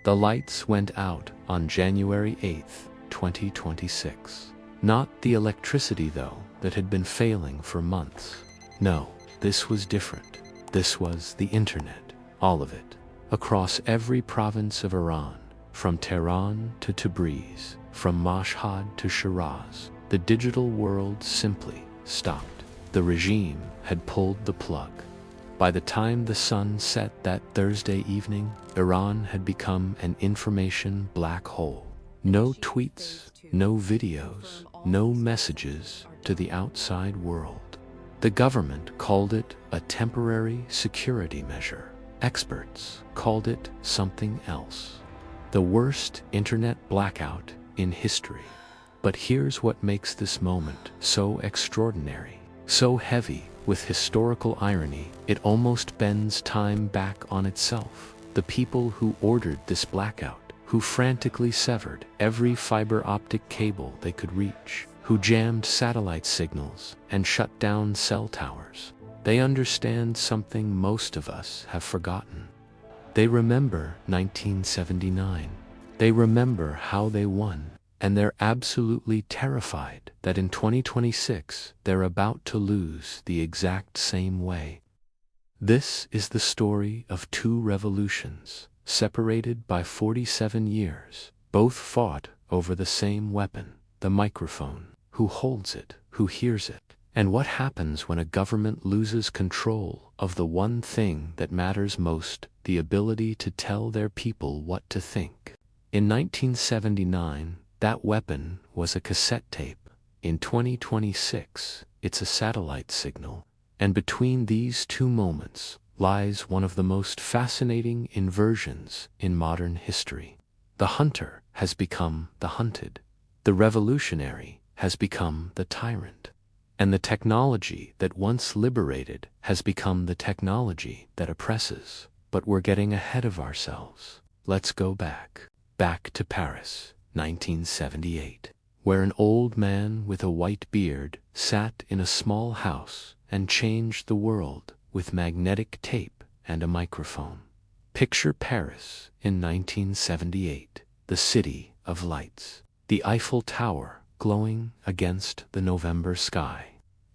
The lights went out on January 8, 2026. Not the electricity, though, that had been failing for months. No, this was different. This was the internet, all of it. Across every province of Iran, from Tehran to Tabriz, from Mashhad to Shiraz, the digital world simply stopped. The regime had pulled the plug. By the time the sun set that Thursday evening, Iran had become an information black hole. No tweets, no videos, no messages to the outside world. The government called it a temporary security measure. Experts called it something else. The worst internet blackout in history. But here's what makes this moment so extraordinary, so heavy with historical irony, it almost bends time back on itself. The people who ordered this blackout, who frantically severed every fiber optic cable they could reach, who jammed satellite signals and shut down cell towers, they understand something most of us have forgotten. They remember 1979. They remember how they won. And they're absolutely terrified that in 2026 they're about to lose the exact same way. This is the story of two revolutions, separated by 47 years, both fought over the same weapon, the microphone. Who holds it? Who hears it? And what happens when a government loses control of the one thing that matters most, the ability to tell their people what to think? In 1979, that weapon was a cassette tape. In 2026, it's a satellite signal. And between these two moments lies one of the most fascinating inversions in modern history. The hunter has become the hunted. The revolutionary has become the tyrant. And the technology that once liberated has become the technology that oppresses. But we're getting ahead of ourselves. Let's go back to Paris. 1978, where an old man with a white beard sat in a small house and changed the world with magnetic tape and a microphone. Picture Paris in 1978, the city of lights, the Eiffel Tower glowing against the November sky.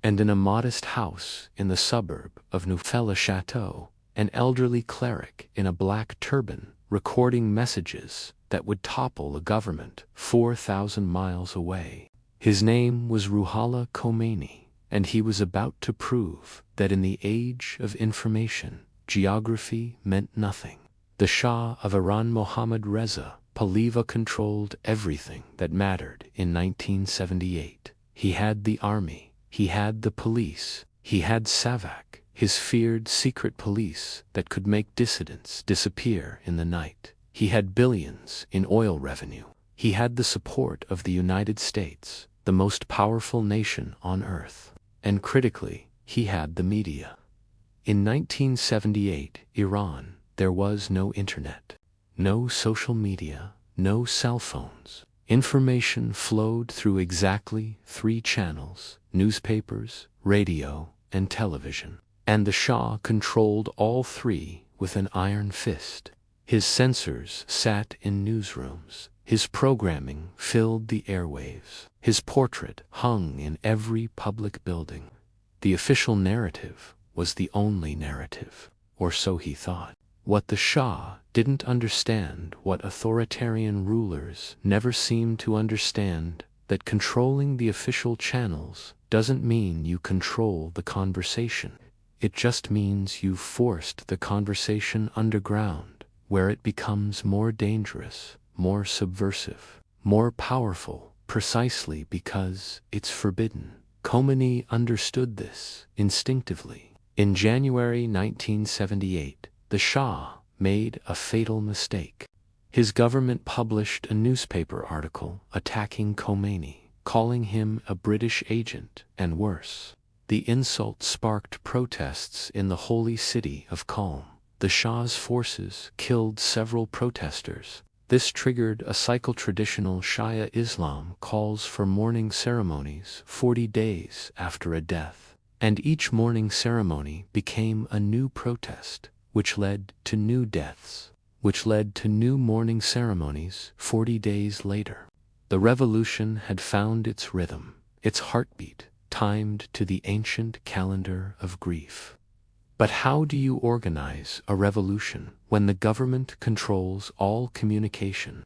And in a modest house in the suburb of Neufchâteau, an elderly cleric in a black turban recording messages that would topple a government 4,000 miles away. His name was Ruhollah Khomeini, and he was about to prove that in the age of information, geography meant nothing. The Shah of Iran, Mohammad Reza Pahlavi, controlled everything that mattered in 1978. He had the army, he had the police, he had Savak, his feared secret police that could make dissidents disappear in the night. He had billions in oil revenue. He had the support of the United States, the most powerful nation on earth. And critically, he had the media. In 1978, Iran, there was no internet, no social media, no cell phones. Information flowed through exactly 3 channels: newspapers, radio, and television. And the Shah controlled all 3 with an iron fist. His censors sat in newsrooms. His programming filled the airwaves. His portrait hung in every public building. The official narrative was the only narrative, or so he thought. What the Shah didn't understand, what authoritarian rulers never seemed to understand, that controlling the official channels doesn't mean you control the conversation. It just means you've forced the conversation underground, where it becomes more dangerous, more subversive, more powerful, precisely because it's forbidden. Khomeini understood this instinctively. In January 1978, the Shah made a fatal mistake. His government published a newspaper article attacking Khomeini, calling him a British agent, and worse. The insult sparked protests in the holy city of Qom. The Shah's forces killed several protesters. This triggered a cycle traditional Shia Islam calls for mourning ceremonies 40 days after a death. And each mourning ceremony became a new protest, which led to new deaths, which led to new mourning ceremonies 40 days later. The revolution had found its rhythm, its heartbeat, timed to the ancient calendar of grief. But how do you organize a revolution when the government controls all communication?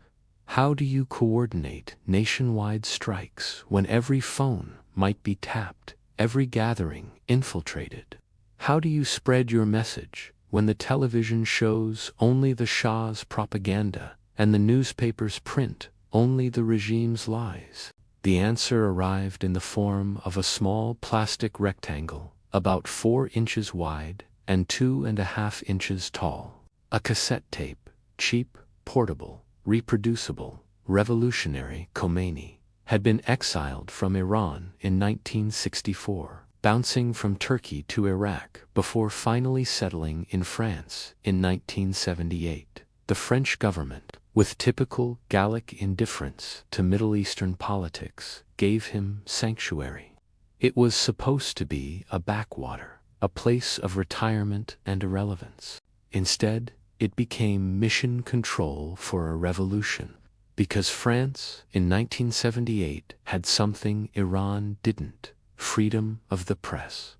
How do you coordinate nationwide strikes when every phone might be tapped, every gathering infiltrated? How do you spread your message when the television shows only the Shah's propaganda and the newspapers print only the regime's lies? The answer arrived in the form of a small plastic rectangle, about 4 inches wide and 2.5 inches tall. A cassette tape, cheap, portable, reproducible, revolutionary. Khomeini had been exiled from Iran in 1964, bouncing from Turkey to Iraq before finally settling in France in 1978. The French government, with typical Gallic indifference to Middle Eastern politics, gave him sanctuary. It was supposed to be a backwater, a place of retirement and irrelevance. Instead, it became mission control for a revolution, because France in 1978 had something Iran didn't: freedom of the press.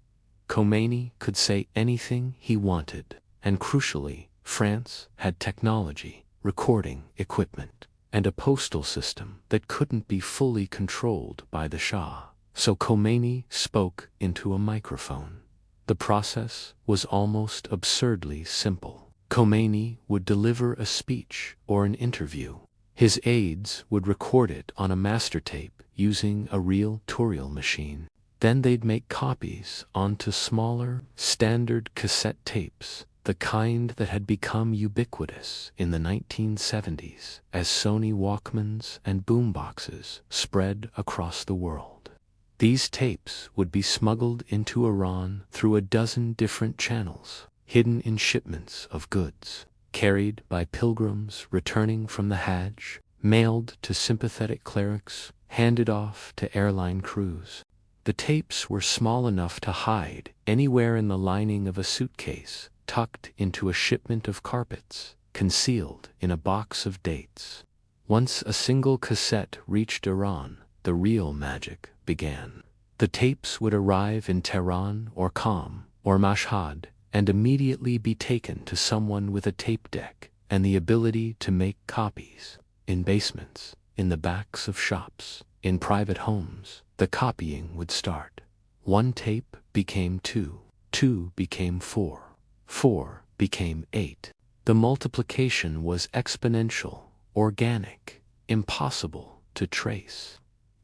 Khomeini could say anything he wanted, and crucially, France had technology, recording equipment, and a postal system that couldn't be fully controlled by the Shah. So Khomeini spoke into a microphone. The process was almost absurdly simple. Khomeini would deliver a speech or an interview. His aides would record it on a master tape using a real Turrell machine. Then they'd make copies onto smaller, standard cassette tapes, the kind that had become ubiquitous in the 1970s as Sony Walkmans and boomboxes spread across the world. These tapes would be smuggled into Iran through a dozen different channels, hidden in shipments of goods, carried by pilgrims returning from the Hajj, mailed to sympathetic clerics, handed off to airline crews. The tapes were small enough to hide anywhere in the lining of a suitcase, tucked into a shipment of carpets, concealed in a box of dates. Once a single cassette reached Iran, the real magic began. The tapes would arrive in Tehran or Qom or Mashhad and immediately be taken to someone with a tape deck and the ability to make copies. In basements, in the backs of shops, in private homes, the copying would start. 1 tape became 2, 2 became 4, 4 became 8. The multiplication was exponential, organic, impossible to trace.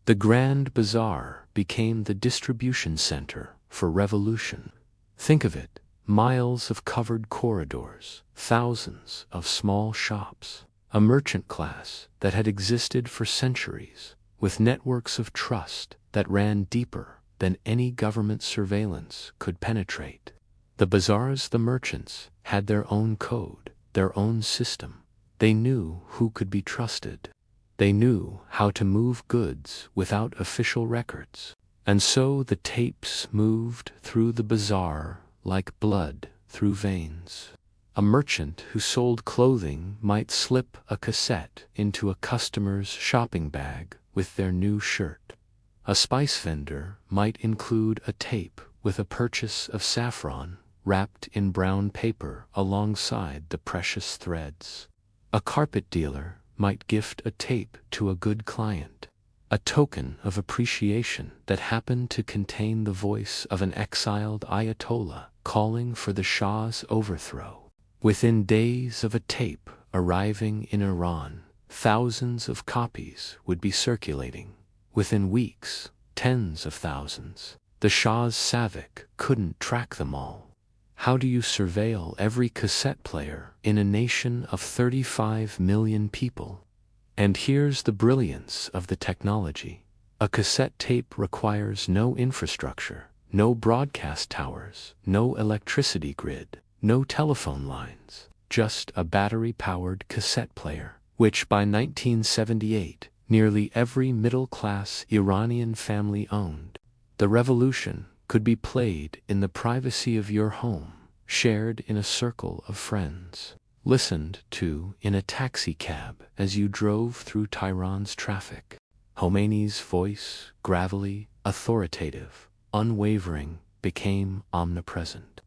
The Grand Bazaar became the distribution center for revolution. Think of it: miles of covered corridors, thousands of small shops, a merchant class that had existed for centuries, with networks of trust that ran deeper than any government surveillance could penetrate. The bazaars, the merchants, had their own code, their own system. They knew who could be trusted. They knew how to move goods without official records. And so the tapes moved through the bazaar like blood through veins. A merchant who sold clothing might slip a cassette into a customer's shopping bag with their new shirt. A spice vendor might include a tape with a purchase of saffron wrapped in brown paper alongside the precious threads. A carpet dealer might gift a tape to a good client, a token of appreciation that happened to contain the voice of an exiled Ayatollah calling for the Shah's overthrow. Within days of a tape arriving in Iran, thousands of copies would be circulating. Within weeks, tens of thousands. The Shah's Savik couldn't track them all. How do you surveil every cassette player in a nation of 35 million people? And here's the brilliance of the technology. A cassette tape requires no infrastructure, no broadcast towers, no electricity grid, no telephone lines, just a battery-powered cassette player, which by 1978, nearly every middle-class Iranian family owned. The revolution could be played in the privacy of your home, shared in a circle of friends. listened to in a taxicab as you drove through Tehran's traffic. Khomeini's voice, gravelly, authoritative, unwavering, became omnipresent.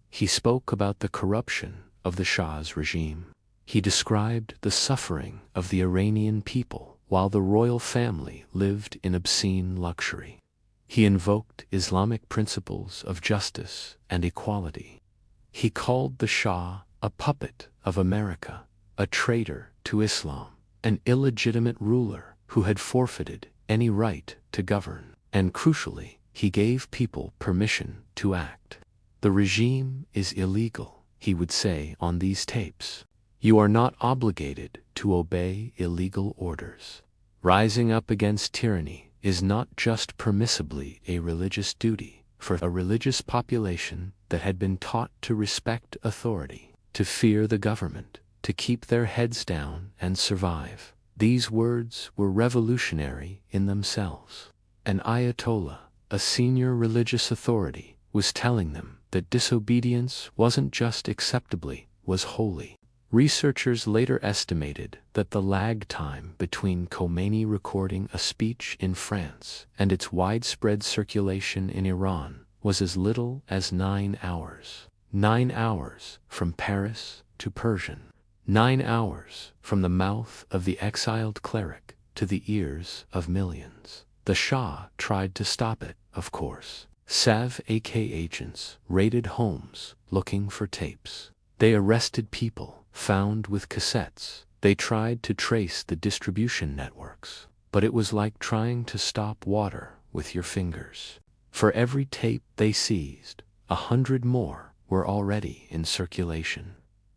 He spoke about the corruption of the Shah's regime. He described the suffering of the Iranian people while the royal family lived in obscene luxury. He invoked Islamic principles of justice and equality. He called the Shah a puppet of America, a traitor to Islam, an illegitimate ruler who had forfeited any right to govern, and crucially, he gave people permission to act. "The regime is illegal," he would say on these tapes. "You are not obligated to obey illegal orders. Rising up against tyranny is not just permissibly a religious duty for a religious population that had been taught to respect authority, to fear the government, to keep their heads down and survive." These words were revolutionary in themselves. An Ayatollah, a senior religious authority, was telling them that disobedience wasn't just acceptably, was holy. Researchers later estimated that the lag time between Khomeini recording a speech in France and its widespread circulation in Iran was as little as 9 hours. 9 hours from Paris to Persian. 9 hours from the mouth of the exiled cleric to the ears of millions. The Shah tried to stop it, of course. SAV-AK agents raided homes looking for tapes. They arrested people found with cassettes. They tried to trace the distribution networks, but it was like trying to stop water with your fingers. For every tape they seized, 100 more were already in circulation.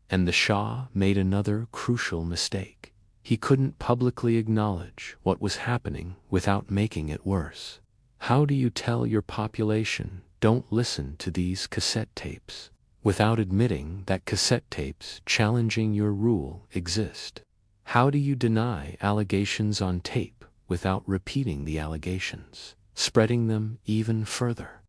And the Shah made another crucial mistake. He couldn't publicly acknowledge what was happening without making it worse. How do you tell your population, "Don't listen to these cassette tapes," without admitting that cassette tapes challenging your rule exist? How do you deny allegations on tape without repeating the allegations, spreading them even further?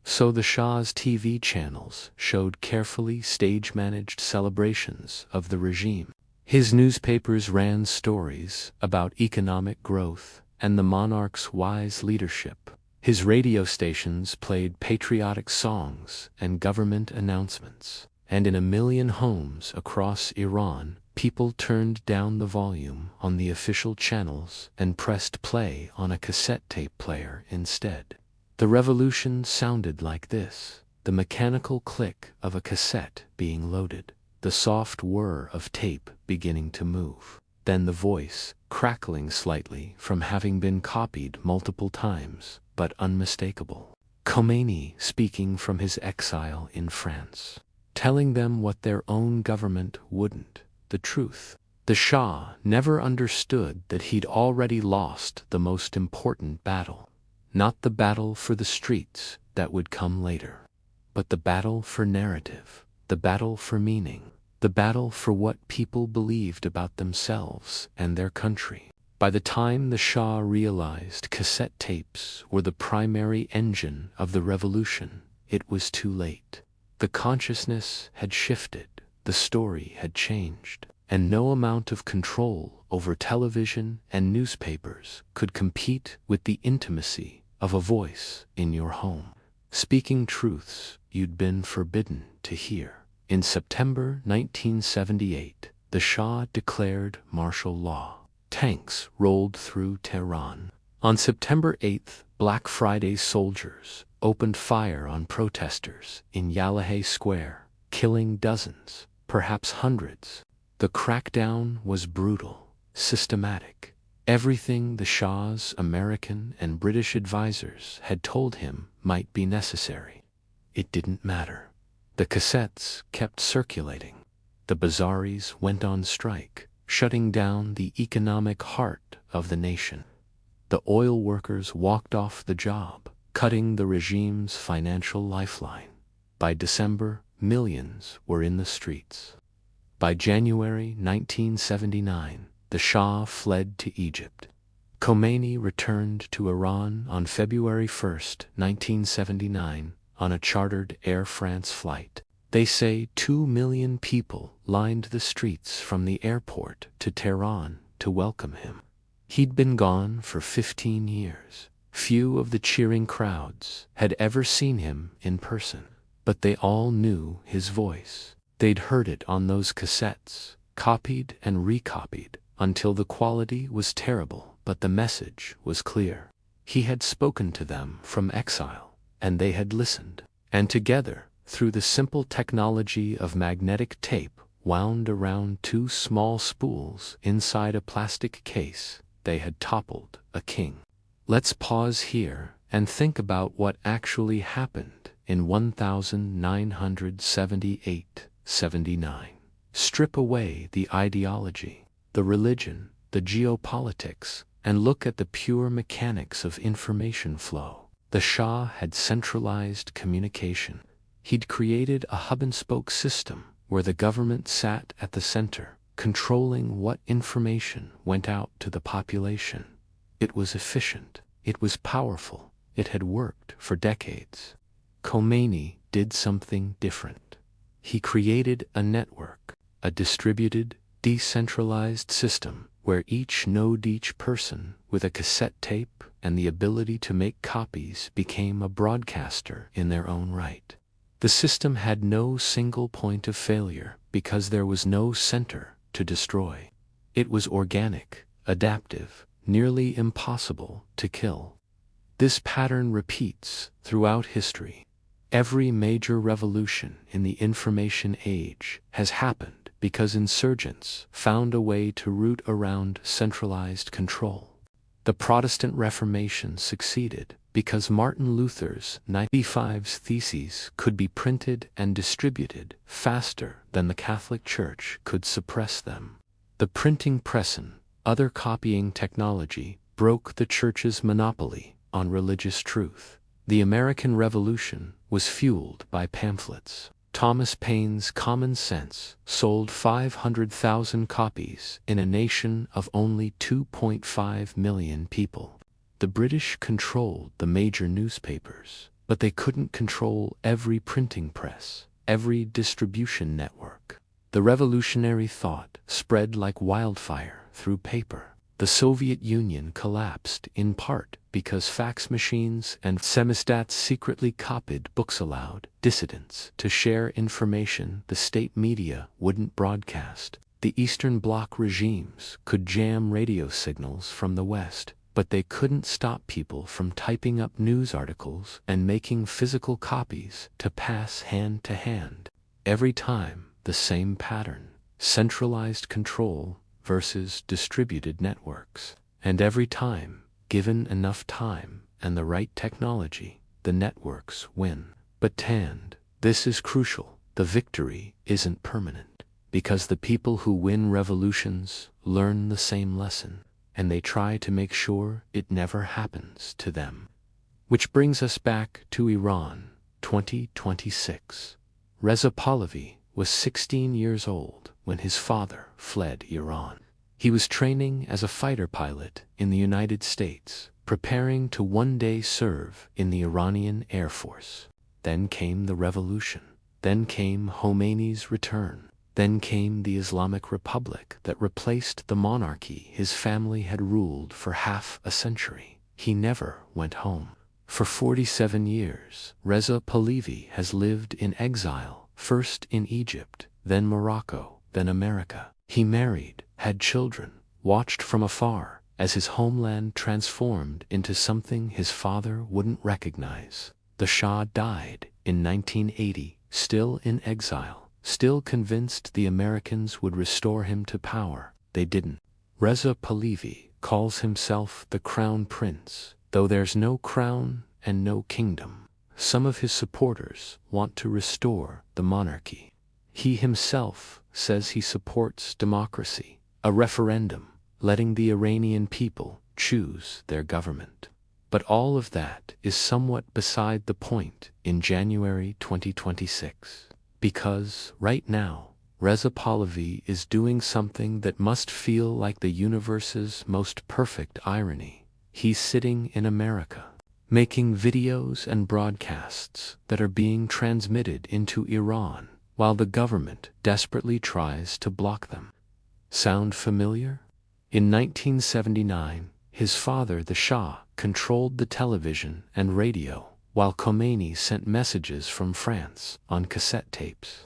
So the Shah's TV channels showed carefully stage-managed celebrations of the regime. His newspapers ran stories about economic growth and the monarch's wise leadership. His radio stations played patriotic songs and government announcements. And in 1 million homes across Iran, people turned down the volume on the official channels and pressed play on a cassette tape player instead. The revolution sounded like this: the mechanical click of a cassette being loaded, the soft whir of tape beginning to move, then the voice crackling slightly from having been copied multiple times, but unmistakable. Khomeini speaking from his exile in France, telling them what their own government wouldn't, the truth. The Shah never understood that he'd already lost the most important battle. Not the battle for the streets that would come later, but the battle for narrative, the battle for meaning, the battle for what people believed about themselves and their country. By the time the Shah realized cassette tapes were the primary engine of the revolution, it was too late. The consciousness had shifted, the story had changed, and no amount of control over television and newspapers could compete with the intimacy of a voice in your home, speaking truths you'd been forbidden to hear. In September 1978, the Shah declared martial law. Tanks rolled through Tehran. On September 8th, Black Friday soldiers opened fire on protesters in Yalahe Square, killing dozens, perhaps hundreds. The crackdown was brutal, systematic. Everything the Shah's American and British advisors had told him might be necessary. It didn't matter. The cassettes kept circulating. The bazaars went on strike, shutting down the economic heart of the nation. The oil workers walked off the job, cutting the regime's financial lifeline. By December, millions were in the streets. By January 1979, the Shah fled to Egypt. Khomeini returned to Iran on February 1, 1979, on a chartered Air France flight. They say 2 million people lined the streets from the airport to Tehran to welcome him. He'd been gone for 15 years. Few of the cheering crowds had ever seen him in person, but they all knew his voice. They'd heard it on those cassettes, copied and recopied, until the quality was terrible, but the message was clear. He had spoken to them from exile, and they had listened. And together, through the simple technology of magnetic tape wound around 2 small spools inside a plastic case, they had toppled a king. Let's pause here and think about what actually happened in 1978-79. Strip away the ideology, the religion, the geopolitics, and look at the pure mechanics of information flow. The Shah had centralized communication. He'd created a hub-and-spoke system where the government sat at the center, controlling what information went out to the population. It was efficient. It was powerful. It had worked for decades. Khomeini did something different. He created a network, a distributed, decentralized system where each person with a cassette tape and the ability to make copies became a broadcaster in their own right. The system had no single point of failure because there was no center to destroy. It was organic, adaptive, nearly impossible to kill. This pattern repeats throughout history. Every major revolution in the information age has happened because insurgents found a way to root around centralized control. The Protestant Reformation succeeded because Martin Luther's 95 Theses could be printed and distributed faster than the Catholic Church could suppress them. The printing press and other copying technology broke the Church's monopoly on religious truth. The American Revolution was fueled by pamphlets. Thomas Paine's Common Sense sold 500,000 copies in a nation of only 2.5 million people. The British controlled the major newspapers, but they couldn't control every printing press, every distribution network. The revolutionary thought spread like wildfire through paper. The Soviet Union collapsed in part because fax machines and semistats secretly copied books, allowed dissidents to share information the state media wouldn't broadcast. The Eastern Bloc regimes could jam radio signals from the West, but they couldn't stop people from typing up news articles and making physical copies to pass hand to hand. Every time, the same pattern: centralized control versus distributed networks. And every time, given enough time and the right technology, the networks win. But this is crucial. The victory isn't permanent, because the people who win revolutions learn the same lesson, and they try to make sure it never happens to them. Which brings us back to Iran, 2026. Reza Pahlavi was 16 years old when his father fled Iran. He was training as a fighter pilot in the United States, preparing to one day serve in the Iranian Air Force. Then came the revolution. Then came Khomeini's return. Then came the Islamic Republic that replaced the monarchy his family had ruled for half a century. He never went home. For 47 years, Reza Pahlavi has lived in exile, first in Egypt, then Morocco, then America. He married, had children, watched from afar as his homeland transformed into something his father wouldn't recognize. The Shah died in 1980, still in exile, still convinced the Americans would restore him to power. They didn't. Reza Pahlavi calls himself the Crown Prince, though there's no crown and no kingdom. Some of his supporters want to restore the monarchy. He himself says he supports democracy, a referendum, letting the Iranian people choose their government. But all of that is somewhat beside the point in January 2026. Because, right now, Reza Pahlavi is doing something that must feel like the universe's most perfect irony. He's sitting in America, making videos and broadcasts that are being transmitted into Iran while the government desperately tries to block them. Sound familiar? In 1979, his father, the Shah, controlled the television and radio, while Khomeini sent messages from France on cassette tapes.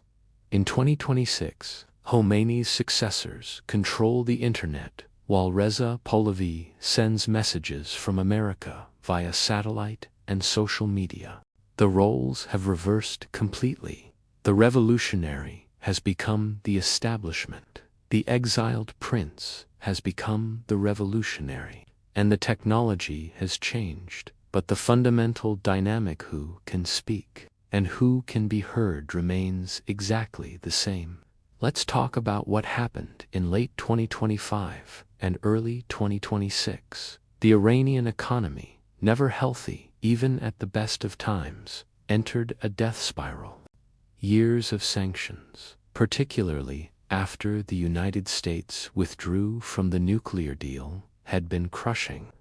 In 2026, Khomeini's successors control the internet, while Reza Pahlavi sends messages from America via satellite and social media. The roles have reversed completely. The revolutionary has become the establishment. The exiled prince has become the revolutionary. And the technology has changed, but the fundamental dynamic, who can speak and who can be heard, remains exactly the same. Let's talk about what happened in late 2025 and early 2026. The Iranian economy, never healthy even at the best of times, entered a death spiral. Years of sanctions, particularly after the United States withdrew from the nuclear deal, had been crushing.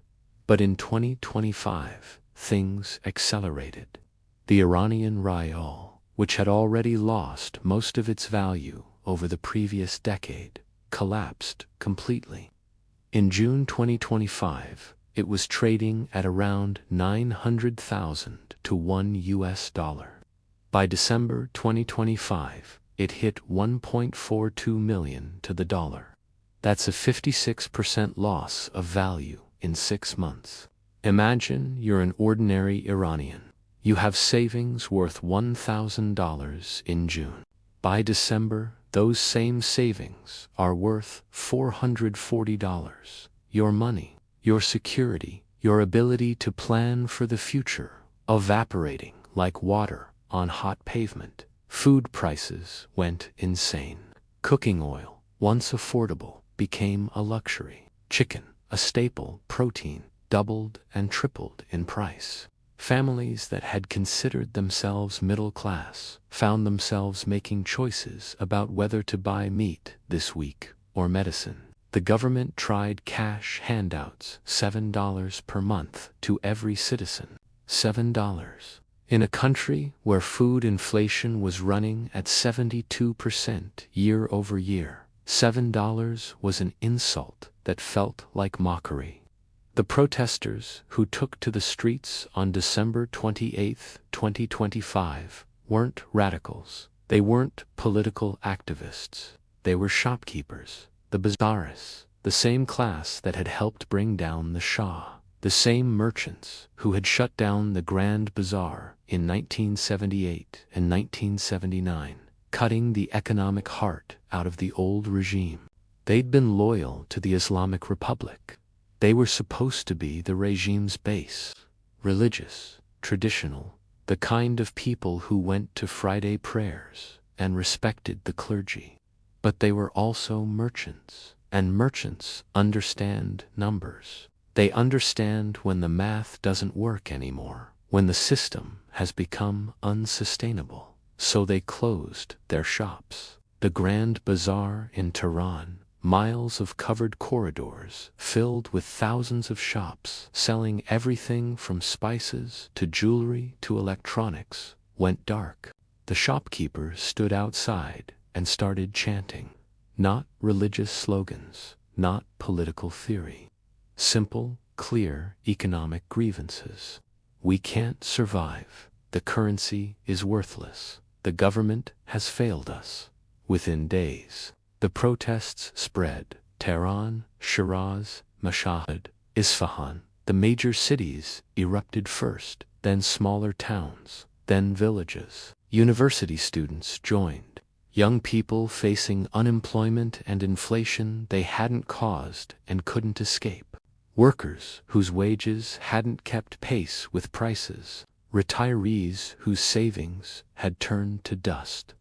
But in 2025, things accelerated. The Iranian rial, which had already lost most of its value over the previous decade, collapsed completely. In June 2025, it was trading at around 900,000 to $1. By December 2025, it hit 1.42 million to the dollar. That's a 56% loss of value in 6 months. Imagine you're an ordinary Iranian. You have savings worth $1,000 in June. By December, those same savings are worth $440. Your money, your security, your ability to plan for the future, evaporating like water on hot pavement. Food prices went insane. Cooking oil, once affordable, became a luxury. Chicken, a staple protein, doubled and tripled in price. Families that had considered themselves middle class found themselves making choices about whether to buy meat this week or medicine. The government tried cash handouts, $7 per month to every citizen. $7. In a country where food inflation was running at 72% year over year, $7 was an insult that felt like mockery. The protesters who took to the streets on December 28, 2025, weren't radicals. They weren't political activists. They were shopkeepers, the bazaars, the same class that had helped bring down the Shah. The same merchants who had shut down the Grand Bazaar in 1978 and 1979, cutting the economic heart out of the old regime. They'd been loyal to the Islamic Republic. They were supposed to be the regime's base, religious, traditional, the kind of people who went to Friday prayers and respected the clergy. But they were also merchants, and merchants understand numbers. They understand when the math doesn't work anymore, when the system has become unsustainable. So they closed their shops. The Grand Bazaar in Tehran, miles of covered corridors filled with thousands of shops selling everything from spices to jewelry to electronics, went dark. The shopkeepers stood outside and started chanting. Not religious slogans, not political theory. Simple, clear economic grievances. We can't survive. The currency is worthless. The government has failed us. Within days, the protests spread. Tehran, Shiraz, Mashhad, Isfahan, the major cities erupted first, then smaller towns, then villages. University students joined. Young people facing unemployment and inflation they hadn't caused and couldn't escape. Workers whose wages hadn't kept pace with prices. Retirees whose savings had turned to dust.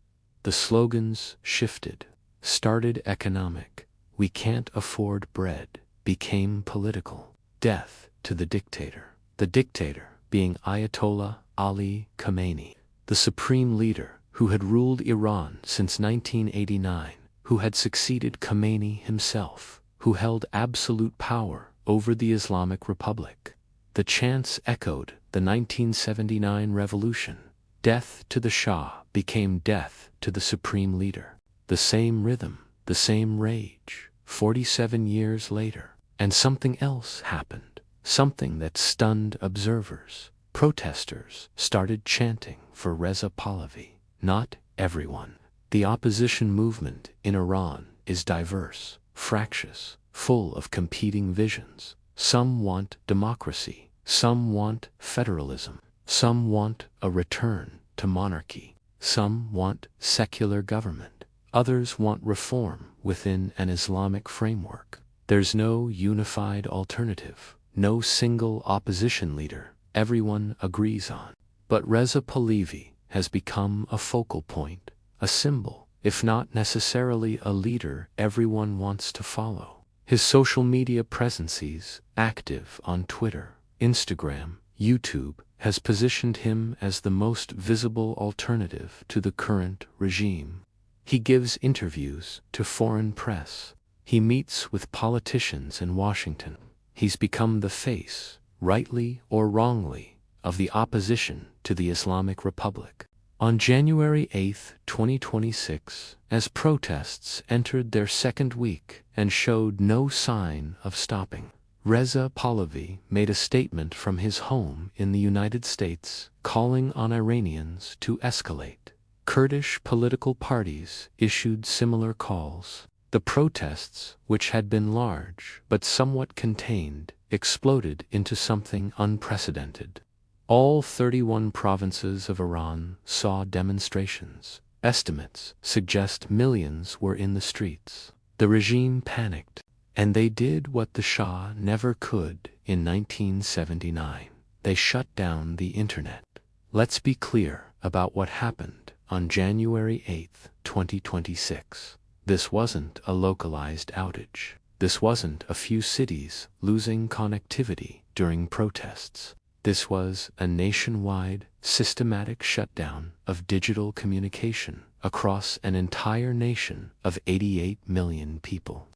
The slogans shifted. Started economic. We can't afford bread. Became political. Death to the dictator. The dictator being Ayatollah Ali Khomeini, the supreme leader who had ruled Iran since 1989, who had succeeded Khomeini himself, who held absolute power over the Islamic Republic. The chants echoed the 1979 revolution. Death to the Shah became death to the supreme leader. The same rhythm, the same rage, 47 years later. And something else happened, something that stunned observers. Protesters started chanting for Reza Pahlavi. Not everyone. The opposition movement in Iran is diverse, fractious, full of competing visions. Some want democracy, some want federalism, some want a return to monarchy, some want secular government, others want reform within an Islamic framework. There's no unified alternative, no single opposition leader everyone agrees on. But Reza Pahlavi has become a focal point, a symbol, if not necessarily a leader everyone wants to follow. His social media presence, active on Twitter, Instagram, YouTube, has positioned him as the most visible alternative to the current regime. He gives interviews to foreign press. He meets with politicians in Washington. He's become the face, rightly or wrongly, of the opposition to the Islamic Republic. On January 8, 2026, as protests entered their second week and showed no sign of stopping, Reza Pahlavi made a statement from his home in the United States, calling on Iranians to escalate. Kurdish political parties issued similar calls. The protests, which had been large but somewhat contained, exploded into something unprecedented. All 31 provinces of Iran saw demonstrations. Estimates suggest millions were in the streets. The regime panicked, and they did what the Shah never could in 1979. They shut down the internet. Let's be clear about what happened on January 8, 2026. This wasn't a localized outage. This wasn't a few cities losing connectivity during protests. This was a nationwide, systematic shutdown of digital communication across an entire nation of 88 million people.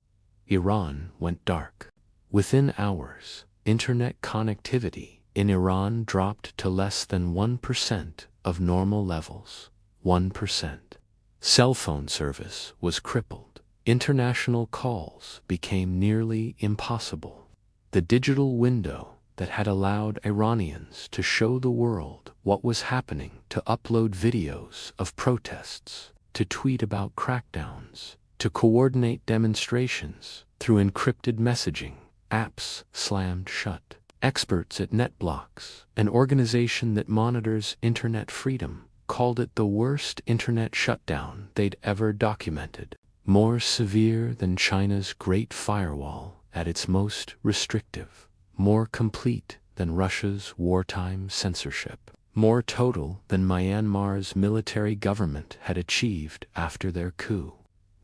Iran went dark. Within hours, internet connectivity in Iran dropped to less than 1% of normal levels. 1%. Cell phone service was crippled. International calls became nearly impossible. The digital window that had allowed Iranians to show the world what was happening, to upload videos of protests, to tweet about crackdowns, to coordinate demonstrations through encrypted messaging, apps slammed shut. Experts at NetBlocks, an organization that monitors internet freedom, called it the worst internet shutdown they'd ever documented, more severe than China's Great Firewall at its most restrictive, more complete than Russia's wartime censorship, more total than Myanmar's military government had achieved after their coup.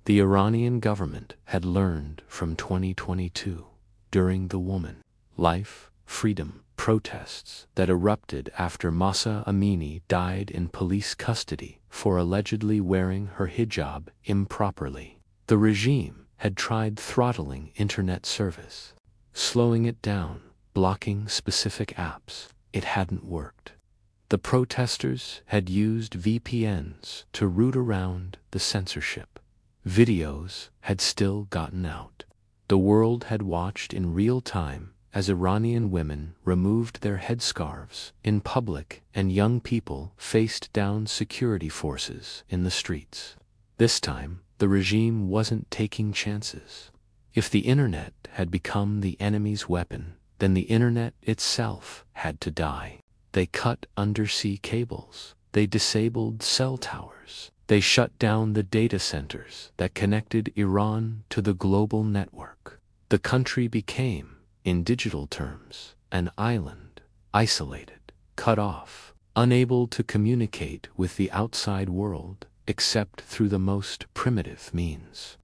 The Iranian government had learned from 2022, during the Woman, Life, Freedom protests that erupted after Mahsa Amini died in police custody for allegedly wearing her hijab improperly. The regime had tried throttling internet service, slowing it down, blocking specific apps. It hadn't worked. The protesters had used VPNs to route around the censorship. Videos had still gotten out. The world had watched in real time as Iranian women removed their headscarves in public and young people faced down security forces in the streets. This time, the regime wasn't taking chances. If the internet had become the enemy's weapon, then the internet itself had to die. They cut undersea cables. They disabled cell towers. They shut down the data centers that connected Iran to the global network. The country became, in digital terms, an island, isolated, cut off, unable to communicate with the outside world except through the most primitive means.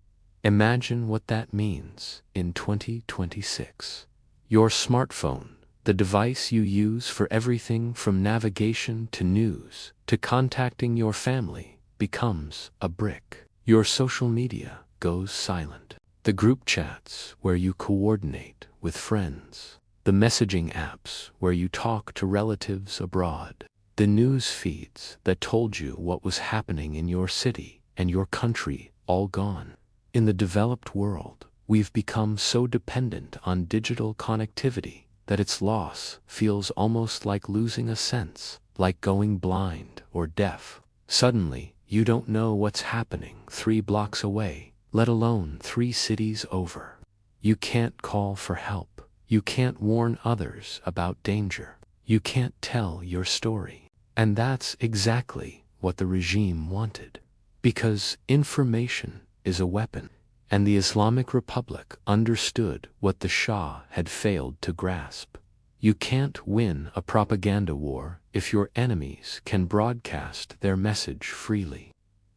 Imagine what that means in 2026. Your smartphone, the device you use for everything from navigation to news to contacting your family, becomes a brick. Your social media goes silent. The group chats where you coordinate with friends. The messaging apps where you talk to relatives abroad. The news feeds that told you what was happening in your city and your country, all gone. In the developed world, we've become so dependent on digital connectivity that its loss feels almost like losing a sense, like going blind or deaf. Suddenly, you don't know what's happening 3 blocks away, let alone 3 cities over. You can't call for help. You can't warn others about danger. You can't tell your story. And that's exactly what the regime wanted. Because information is a weapon, and the Islamic Republic understood what the Shah had failed to grasp. You can't win a propaganda war if your enemies can broadcast their message freely.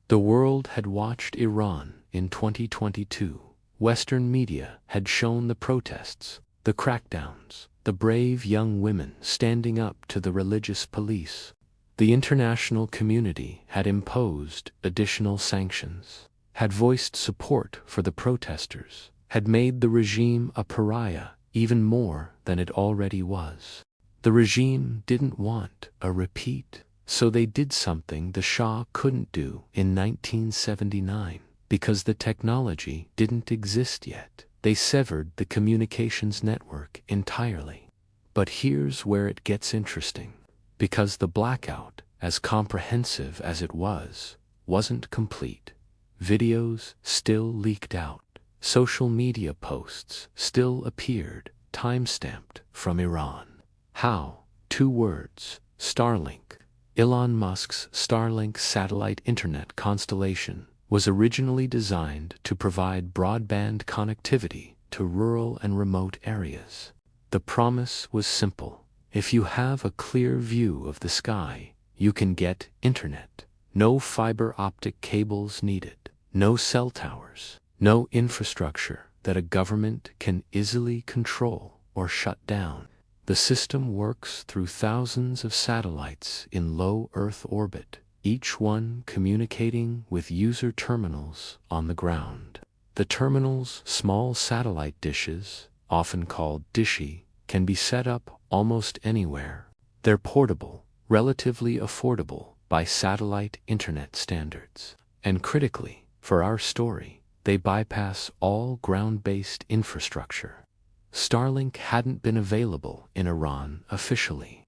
The world had watched Iran in 2022. Western media had shown the protests, the crackdowns, the brave young women standing up to the religious police. The international community had imposed additional sanctions, had voiced support for the protesters, had made the regime a pariah even more than it already was. The regime didn't want a repeat, so they did something the Shah couldn't do in 1979. Because the technology didn't exist yet, they severed the communications network entirely. But here's where it gets interesting. Because the blackout, as comprehensive as it was, wasn't complete. Videos still leaked out. Social media posts still appeared, time-stamped from Iran. How? 2 words. Starlink. Elon Musk's Starlink satellite internet constellation was originally designed to provide broadband connectivity to rural and remote areas. The promise was simple. If you have a clear view of the sky, you can get internet. No fiber optic cables needed. No cell towers. No infrastructure that a government can easily control or shut down. The system works through thousands of satellites in low Earth orbit, each one communicating with user terminals on the ground. The terminals' small satellite dishes, often called dishy, can be set up almost anywhere. They're portable, relatively affordable by satellite internet standards. And critically, for our story, they bypass all ground-based infrastructure. Starlink hadn't been available in Iran officially.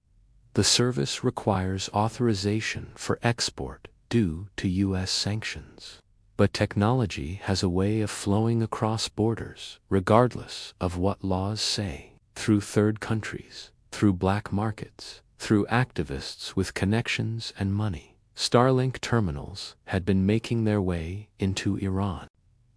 The service requires authorization for export due to U.S. sanctions. But technology has a way of flowing across borders, regardless of what laws say, through third countries, through black markets, through activists with connections and money. Starlink terminals had been making their way into Iran.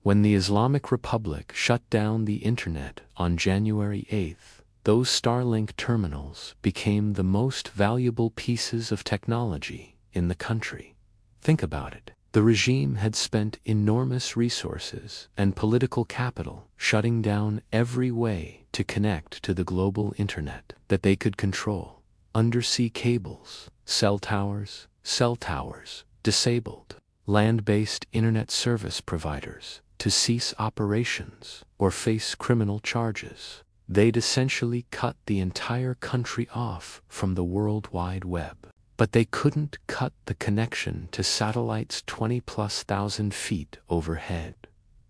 When the Islamic Republic shut down the internet on January 8th, those Starlink terminals became the most valuable pieces of technology in the country. Think about it. The regime had spent enormous resources and political capital shutting down every way to connect to the global internet that they could control. Undersea cables, cell towers, disabled, land-based internet service providers to cease operations or face criminal charges. They'd essentially cut the entire country off from the World Wide Web. But they couldn't cut the connection to satellites 20,000+ feet overhead.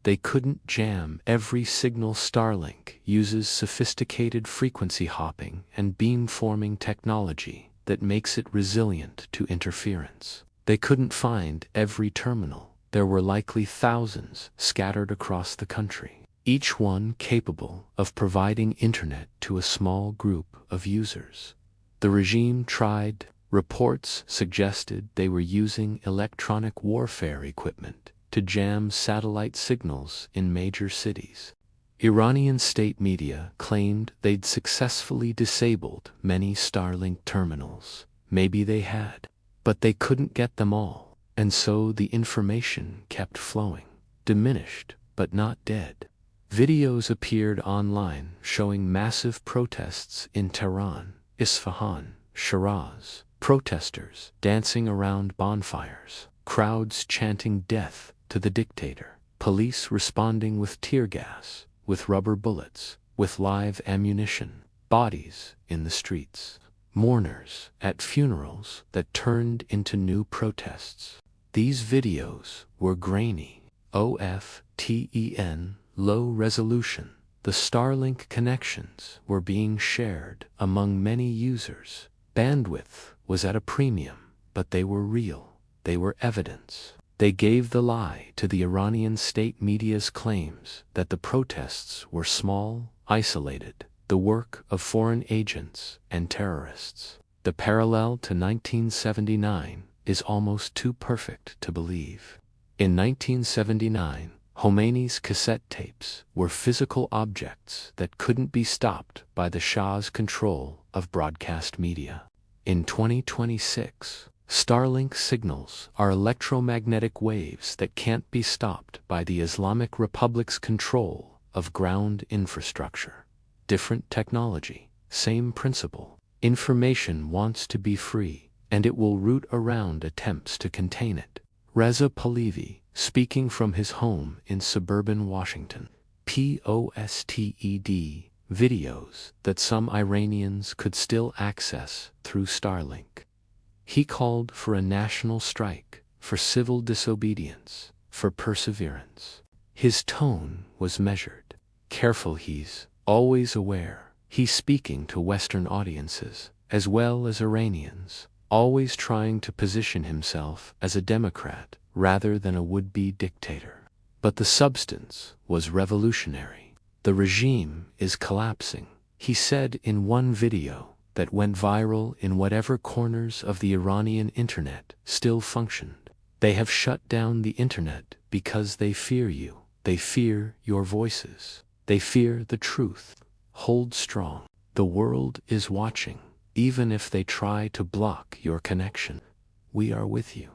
They couldn't jam every signal. Starlink uses sophisticated frequency hopping and beamforming technology that makes it resilient to interference. They couldn't find every terminal. There were likely thousands scattered across the country, each one capable of providing internet to a small group of users. The regime tried. Reports suggested they were using electronic warfare equipment to jam satellite signals in major cities. Iranian state media claimed they'd successfully disabled many Starlink terminals. Maybe they had, but they couldn't get them all, and so the information kept flowing, diminished but not dead. Videos appeared online showing massive protests in Tehran, Isfahan, Shiraz. Protesters dancing around bonfires, crowds chanting death to the dictator, police responding with tear gas, with rubber bullets, with live ammunition, bodies in the streets. mourners at funerals that turned into new protests. These videos were grainy, OFTEN, low resolution. The Starlink connections were being shared among many users. Bandwidth was at a premium, but they were real. They were evidence. They gave the lie to the Iranian state media's claims that the protests were small, isolated, the work of foreign agents and terrorists. The parallel to 1979 is almost too perfect to believe. In 1979, Khomeini's cassette tapes were physical objects that couldn't be stopped by the Shah's control of broadcast media. In 2026, Starlink signals are electromagnetic waves that can't be stopped by the Islamic Republic's control of ground infrastructure. Different technology, same principle. Information wants to be free, and it will root around attempts to contain it. Reza Pahlavi, speaking from his home in suburban Washington, posted videos that some Iranians could still access through Starlink. He called for a national strike, for civil disobedience, for perseverance. His tone was measured, careful. He's always aware. He's speaking to Western audiences, as well as Iranians, always trying to position himself as a democrat rather than a would-be dictator. But the substance was revolutionary. The regime is collapsing, he said in one video that went viral in whatever corners of the Iranian internet still functioned. They have shut down the internet because they fear you. They fear your voices. They fear the truth. Hold strong. The world is watching, even if they try to block your connection. We are with you.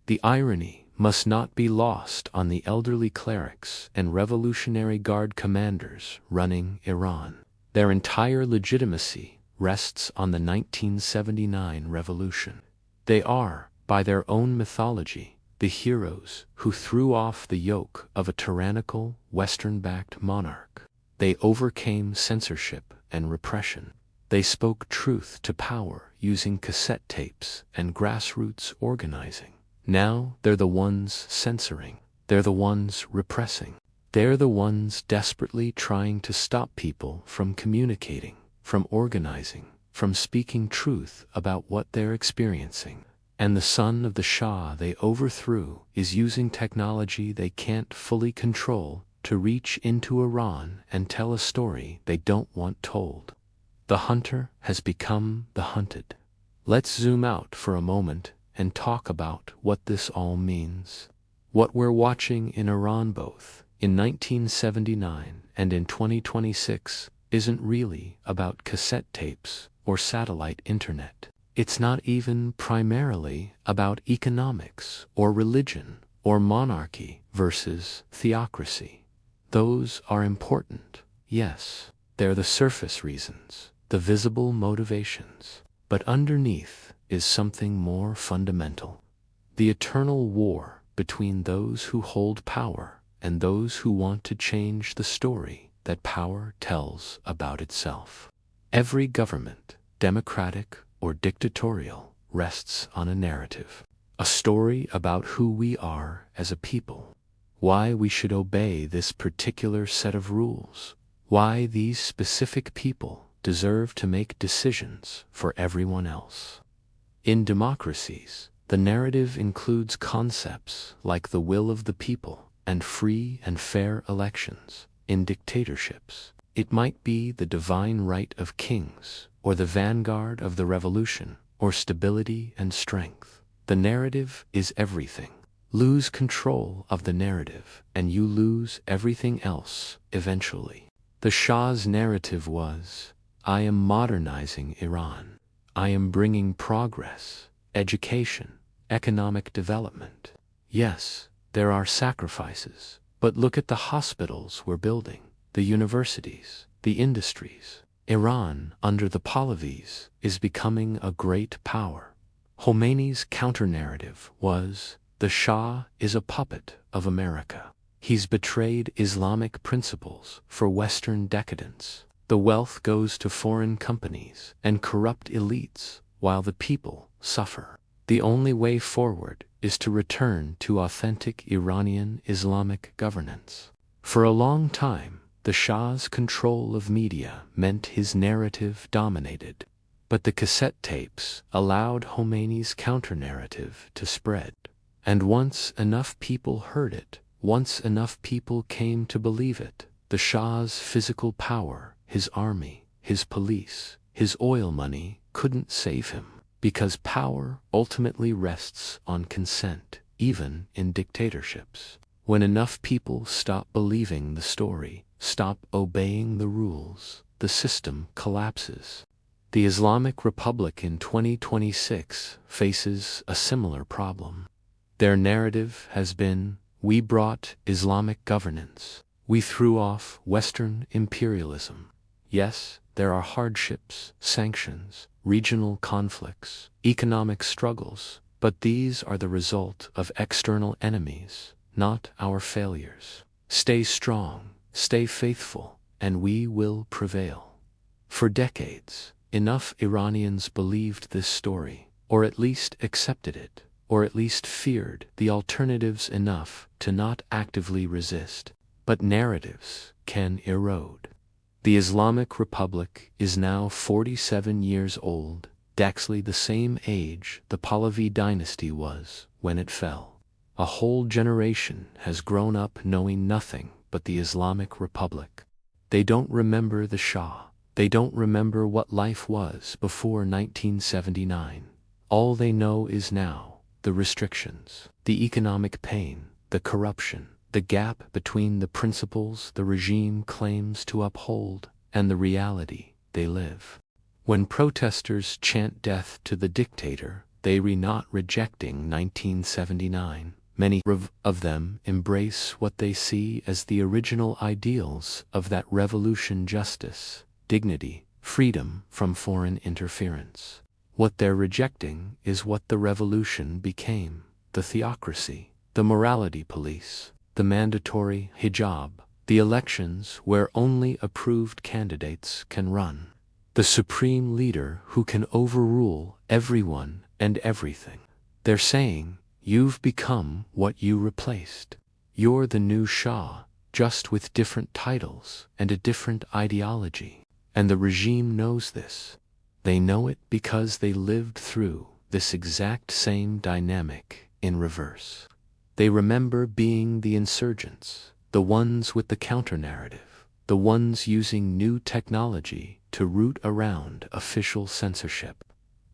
The irony must not be lost on the elderly clerics and Revolutionary Guard commanders running Iran. Their entire legitimacy rests on the 1979 revolution. They are, by their own mythology, the heroes who threw off the yoke of a tyrannical, Western-backed monarch. They overcame censorship and repression. They spoke truth to power using cassette tapes and grassroots organizing. Now they're the ones censoring. They're the ones repressing. They're the ones desperately trying to stop people from communicating, from organizing, from speaking truth about what they're experiencing. And the son of the Shah they overthrew is using technology they can't fully control to reach into Iran and tell a story they don't want told. The hunter has become the hunted. Let's zoom out for a moment and talk about what this all means. What we're watching in Iran, both in 1979 and in 2026, isn't really about cassette tapes or satellite internet. It's not even primarily about economics or religion or monarchy versus theocracy. Those are important, yes. They're the surface reasons, the visible motivations. But underneath is something more fundamental. The eternal war between those who hold power and those who want to change the story that power tells about itself. Every government, democratic or dictatorial, rests on a narrative, a story about who we are as a people, why we should obey this particular set of rules, why these specific people deserve to make decisions for everyone else. In democracies, the narrative includes concepts like the will of the people and free and fair elections. In dictatorships, it might be the divine right of kings, or the vanguard of the revolution, or stability and strength. The narrative is everything. Lose control of the narrative, and you lose everything else eventually. The Shah's narrative was, I am modernizing Iran. I am bringing progress, education, economic development. Yes, there are sacrifices. But look at the hospitals we're building, the universities, the industries. Iran, under the Pahlavis, is becoming a great power. Khomeini's counter-narrative was, the Shah is a puppet of America. He's betrayed Islamic principles for Western decadence. The wealth goes to foreign companies and corrupt elites, while the people suffer. The only way forward is to return to authentic Iranian Islamic governance. For a long time, the Shah's control of media meant his narrative dominated. But the cassette tapes allowed Khomeini's counter-narrative to spread. And once enough people heard it, once enough people came to believe it, the Shah's physical power, his army, his police, his oil money couldn't save him. Because power ultimately rests on consent, even in dictatorships. When enough people stop believing the story, stop obeying the rules, the system collapses. The Islamic Republic in 2026 faces a similar problem. Their narrative has been, "We brought Islamic governance. We threw off Western imperialism." Yes, there are hardships, sanctions, regional conflicts, economic struggles, but these are the result of external enemies, not our failures. Stay strong, stay faithful, and we will prevail. For decades, enough Iranians believed this story, or at least accepted it, or at least feared the alternatives enough to not actively resist. But narratives can erode. The Islamic Republic is now 47 years old, exactly the same age the Pahlavi dynasty was when it fell. A whole generation has grown up knowing nothing but the Islamic Republic. They don't remember the Shah. They don't remember what life was before 1979. All they know is now, the restrictions, the economic pain, the corruption, the gap between the principles the regime claims to uphold and the reality they live. When protesters chant death to the dictator, they are not rejecting 1979. Many of them embrace what they see as the original ideals of that revolution: justice, dignity, freedom from foreign interference. What they're rejecting is what the revolution became: the theocracy, the morality police, the mandatory hijab, the elections where only approved candidates can run, the supreme leader who can overrule everyone and everything. They're saying, you've become what you replaced. You're the new Shah, just with different titles and a different ideology. And the regime knows this. They know it because they lived through this exact same dynamic in reverse. They remember being the insurgents, the ones with the counter-narrative, the ones using new technology to root around official censorship.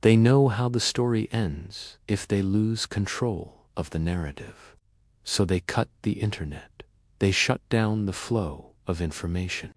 They know how the story ends if they lose control of the narrative. So they cut the internet. They shut down the flow of information.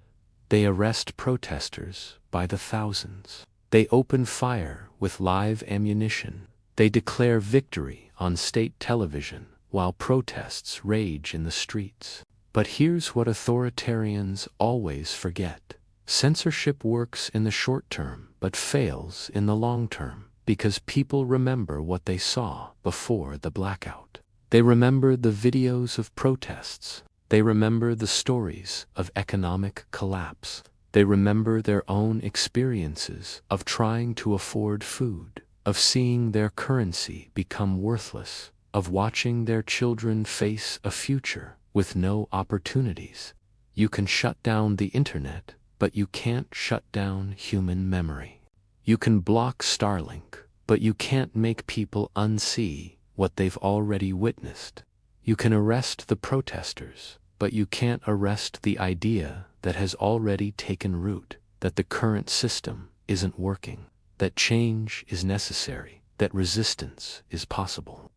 They arrest protesters by the thousands. They open fire with live ammunition. They declare victory on state television while protests rage in the streets. But here's what authoritarians always forget. Censorship works in the short term but fails in the long term because people remember what they saw before the blackout. They remember the videos of protests. They remember the stories of economic collapse. They remember their own experiences of trying to afford food, of seeing their currency become worthless, of watching their children face a future with no opportunities. You can shut down the internet, but you can't shut down human memory. You can block Starlink, but you can't make people unsee what they've already witnessed. You can arrest the protesters, but you can't arrest the idea that has already taken root, that the current system isn't working, that change is necessary, that resistance is possible.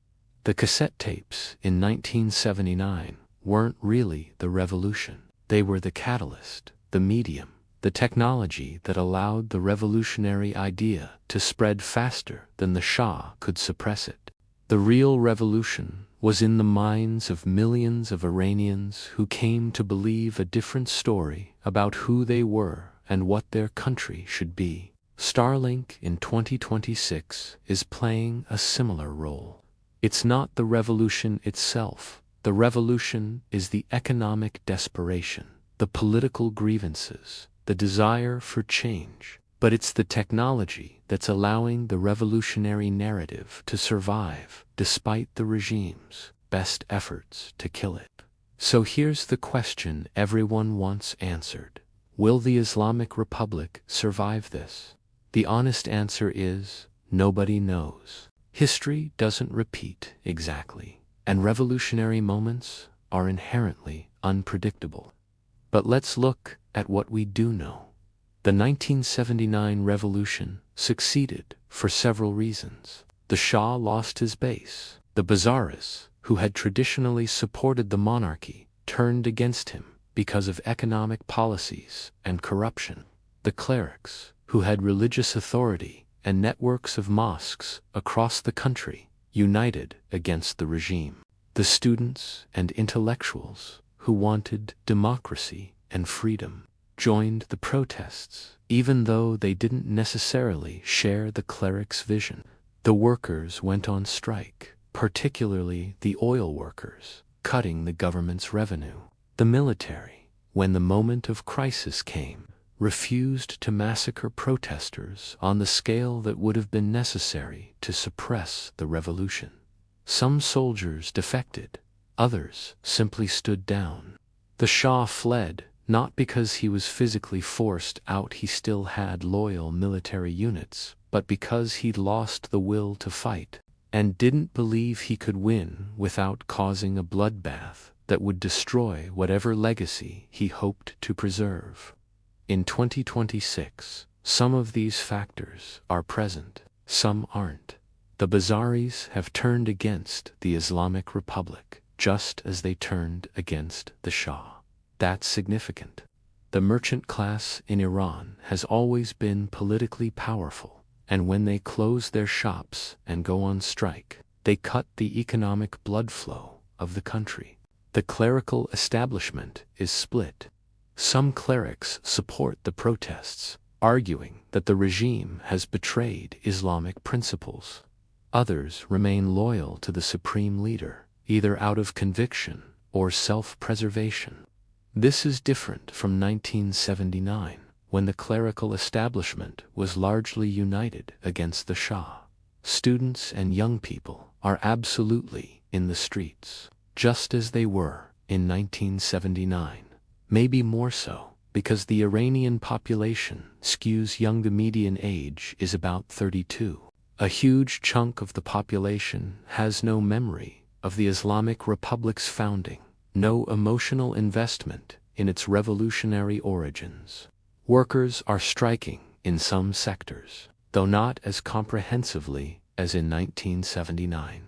The cassette tapes in 1979 weren't really the revolution. They were the catalyst, the medium, the technology that allowed the revolutionary idea to spread faster than the Shah could suppress it. The real revolution was in the minds of millions of Iranians who came to believe a different story about who they were and what their country should be. Starlink in 2026 is playing a similar role. It's not the revolution itself. The revolution is the economic desperation, the political grievances, the desire for change, but it's the technology that's allowing the revolutionary narrative to survive despite the regime's best efforts to kill it. So here's the question everyone wants answered. Will the Islamic Republic survive this? The honest answer is, nobody knows. History doesn't repeat exactly, and revolutionary moments are inherently unpredictable. But let's look at what we do know. The 1979 revolution succeeded for several reasons. The Shah lost his base. The bazaars, who had traditionally supported the monarchy, turned against him because of economic policies and corruption. The clerics, who had religious authority and networks of mosques across the country, united against the regime. The students and intellectuals, who wanted democracy and freedom, joined the protests, even though they didn't necessarily share the clerics' vision. The workers went on strike, particularly the oil workers, cutting the government's revenue. The military, when the moment of crisis came, refused to massacre protesters on the scale that would have been necessary to suppress the revolution. Some soldiers defected, others simply stood down. The Shah fled, not because he was physically forced out, he still had loyal military units, but because he'd lost the will to fight, and didn't believe he could win without causing a bloodbath that would destroy whatever legacy he hoped to preserve. In 2026, some of these factors are present, some aren't. The bazaris have turned against the Islamic Republic, just as they turned against the Shah. That's significant. The merchant class in Iran has always been politically powerful, and when they close their shops and go on strike, they cut the economic blood flow of the country. The clerical establishment is split. Some clerics support the protests, arguing that the regime has betrayed Islamic principles. Others remain loyal to the supreme leader, either out of conviction or self-preservation. This is different from 1979, when the clerical establishment was largely united against the Shah. Students and young people are absolutely in the streets, just as they were in 1979. Maybe more so, because the Iranian population skews young. The median age is about 32. A huge chunk of the population has no memory of the Islamic Republic's founding, no emotional investment in its revolutionary origins. Workers are striking in some sectors, though not as comprehensively as in 1979.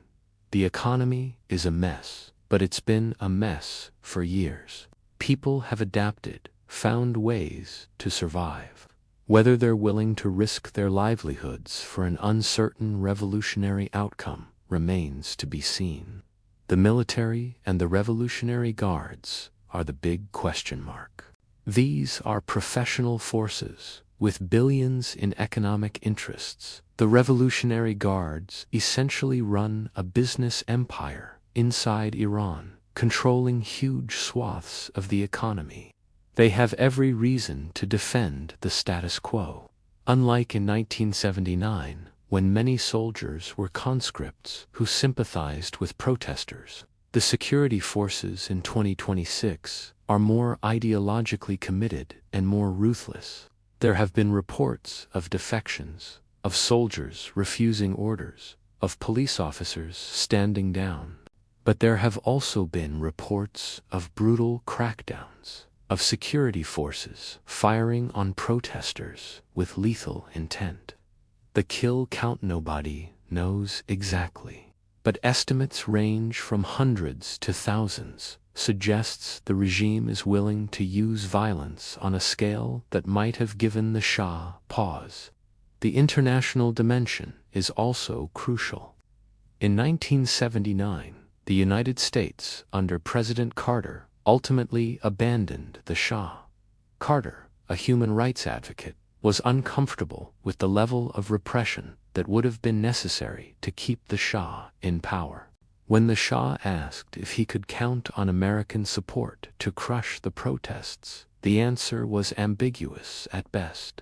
The economy is a mess, but it's been a mess for years. People have adapted, found ways to survive. Whether they're willing to risk their livelihoods for an uncertain revolutionary outcome remains to be seen. The military and the Revolutionary Guards are the big question mark. These are professional forces with billions in economic interests. The Revolutionary Guards essentially run a business empire inside Iran, controlling huge swaths of the economy. They have every reason to defend the status quo. Unlike in 1979, when many soldiers were conscripts who sympathized with protesters, the security forces in 2026 are more ideologically committed and more ruthless. There have been reports of defections, of soldiers refusing orders, of police officers standing down. But there have also been reports of brutal crackdowns, of security forces firing on protesters with lethal intent. The kill count nobody knows exactly, but estimates range from hundreds to thousands, suggests the regime is willing to use violence on a scale that might have given the Shah pause. The international dimension is also crucial. In 1979, the United States, under President Carter, ultimately abandoned the Shah. Carter, a human rights advocate, was uncomfortable with the level of repression that would have been necessary to keep the Shah in power. When the Shah asked if he could count on American support to crush the protests, The answer was ambiguous at best.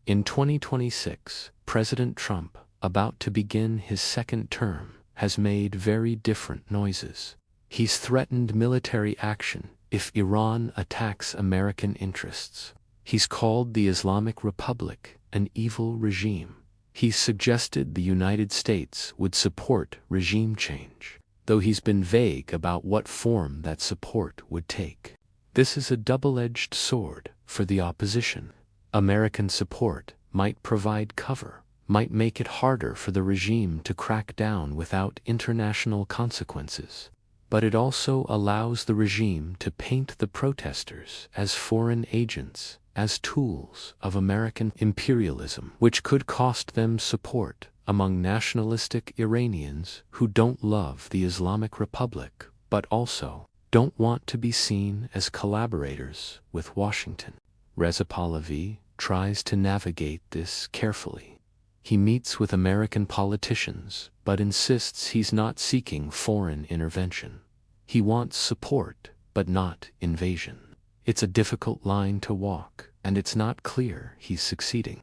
In 2026, President Trump, about to begin his second term, has made very different noises. He's threatened military action if Iran attacks American interests. He's called the Islamic Republic an evil regime. He's suggested the United States would support regime change, though he's been vague about what form that support would take. This is a double-edged sword for the opposition. American support might provide cover, might make it harder for the regime to crack down without international consequences. But it also allows the regime to paint the protesters as foreign agents, as tools of American imperialism, which could cost them support among nationalistic Iranians who don't love the Islamic Republic, but also don't want to be seen as collaborators with Washington. Reza Pahlavi tries to navigate this carefully. He meets with American politicians, but insists he's not seeking foreign intervention. He wants support, but not invasion. It's a difficult line to walk, and it's not clear he's succeeding.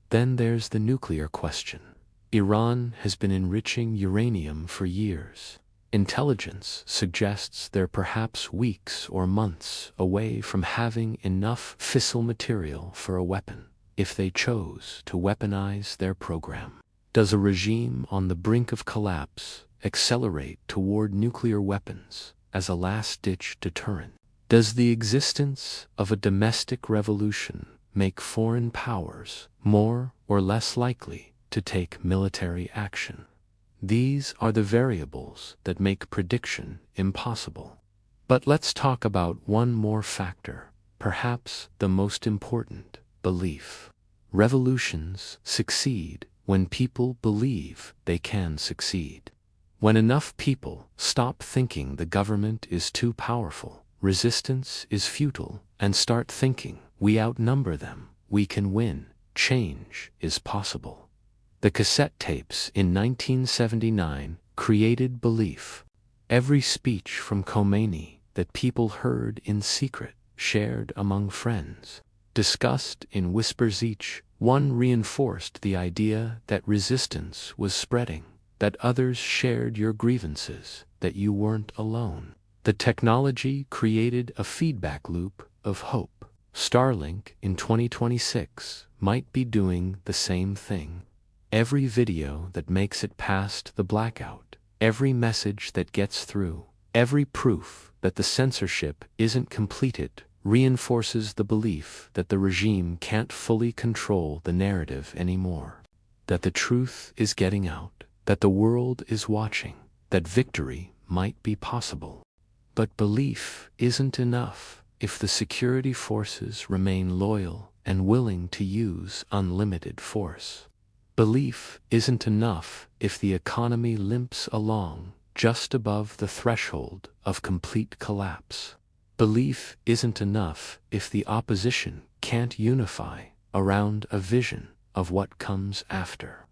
Then there's the nuclear question. Iran has been enriching uranium for years. Intelligence suggests they're perhaps weeks or months away from having enough fissile material for a weapon, if they chose to weaponize their program. Does a regime on the brink of collapse accelerate toward nuclear weapons as a last-ditch deterrent? Does the existence of a domestic revolution make foreign powers more or less likely to take military action? These are the variables that make prediction impossible. But let's talk about one more factor, perhaps the most important: belief. Revolutions succeed when people believe they can succeed. When enough people stop thinking the government is too powerful, resistance is futile, and start thinking we outnumber them, we can win, change is possible. The cassette tapes in 1979 created belief. Every speech from Khomeini that people heard in secret, shared among friends, discussed in whispers, each one reinforced the idea that resistance was spreading, that others shared your grievances, that you weren't alone. The technology created a feedback loop of hope. Starlink in 2026 might be doing the same thing. Every video that makes it past the blackout, every message that gets through, every proof that the censorship isn't completed reinforces the belief that the regime can't fully control the narrative anymore, that the truth is getting out, that the world is watching, that victory might be possible. But belief isn't enough if the security forces remain loyal and willing to use unlimited force. Belief isn't enough if the economy limps along just above the threshold of complete collapse. Belief isn't enough if the opposition can't unify around a vision of what comes after.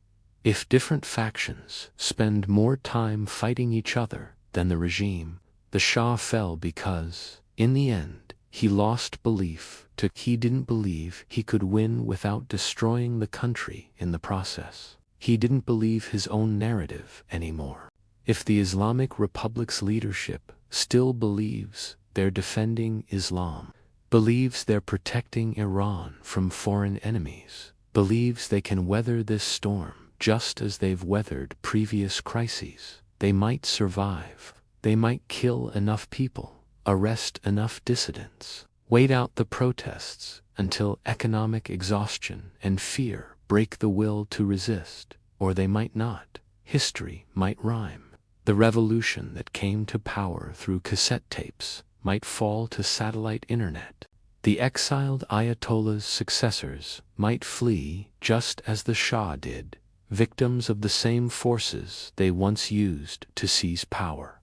If different factions spend more time fighting each other than the regime, the Shah fell because, in the end, he lost belief. He didn't believe he could win without destroying the country in the process. He didn't believe his own narrative anymore. If the Islamic Republic's leadership still believes they're defending Islam, believes they're protecting Iran from foreign enemies, believes they can weather this storm just as they've weathered previous crises, they might survive. They might kill enough people, arrest enough dissidents, wait out the protests until economic exhaustion and fear break the will to resist, or they might not. History might rhyme. The revolution that came to power through cassette tapes might fall to satellite internet. The exiled Ayatollah's successors might flee just as the Shah did, victims of the same forces they once used to seize power.